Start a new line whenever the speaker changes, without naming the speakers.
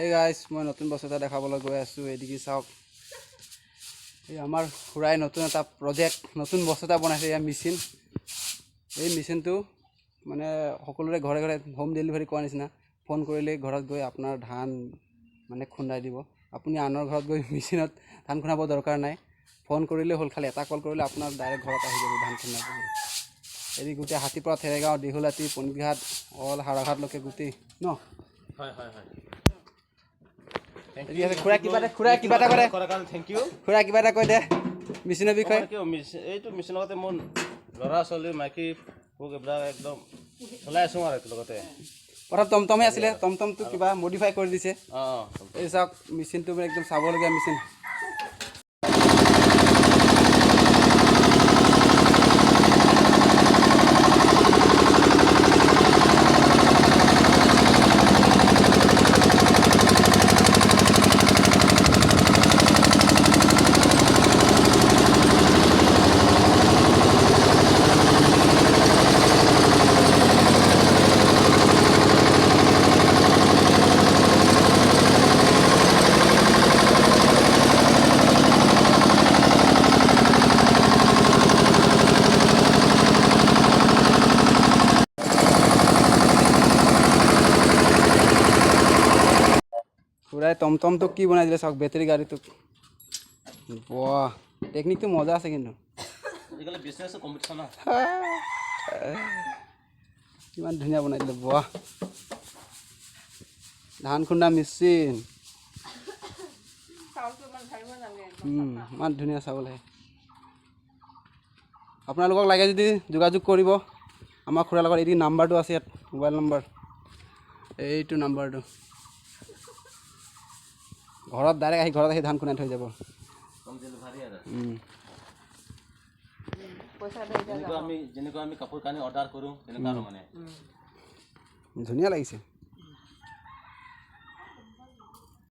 এই গাইজ মই নতুন বস্তু এটা দেখাবলৈ গৈ আছোঁ। এইদিকে চাওক, এই আমাৰ খুৰাই নতুন এটা প্ৰজেক্ট, নতুন বস্তু এটা বনাইছে। এয়া মেচিন। এই মেচিনটো মানে সকলোৰে ঘৰে ঘৰে হোম ডেলিভাৰী কৰা নিচিনা। ফোন কৰিলেই ঘৰত গৈ আপোনাৰ ধান মানে খুন্দাই দিব। আপুনি আনৰ ঘৰত গৈ মেচিনত ধান খুন্দাব দৰকাৰ নাই। ফোন কৰিলেই হ'ল, খালি এটা কল কৰিলে আপোনাৰ ডাইৰেক্ট ঘৰত আহি যাব ধান খুন্দাবলৈ। এই গোটেই হাতীৰ পৰা থেৰেগাঁও, দীঘলাতি, পণীঘাট, অল হাৰাঘাটলৈকে গোটেই ন।
হয় হয় হয়।
খুৰা কিবা এটা কৰে,
থেংক ইউ।
খুৰা কিবা এটা কৈ দে মেচিনৰ বিষয়ে।
এইটো মেচিনৰ লগতে মোৰ ল'ৰা ছোৱালী মাইকী মোক এইবিলাক একদম চলাই আছোঁ আৰু লগতে।
প্ৰথম টমটমে আছিলে, টমটমটো কিবা মডিফাই কৰি দিছে।
অঁ
এই চাওক মেচিনটো মানে একদম চাবলগীয়া মেচিন। খুৰাই টমটমটোক কি বনাই দিলে চাওক, বেটেৰী গাড়ীটোক। বাহ, টেকনিকটো মজা আছে কিন্তু।
আজিকালি বিজনেছ কম্পিটিশ্যন ন।
কিমান ধুনীয়া বনাই দিলে। বাহ, ধান খুন্দা মেচিন। ইমান ধুনীয়া চাবলৈ। আপোনালোকক লাগে যদি যোগাযোগ কৰিব আমাৰ খুৰাৰ লগত। এইটো নাম্বাৰটো আছে ইয়াত, মোবাইল নম্বৰ, এইটো নাম্বাৰটো। ঘৰত ডাইৰেক্ট আহি ধান খুন্দাই থৈ যাব।
যেনেকুৱা আমি কাপোৰ কানি অৰ্ডাৰ কৰোঁ তেনেকুৱা আৰু মানে
ধুনীয়া লাগিছে।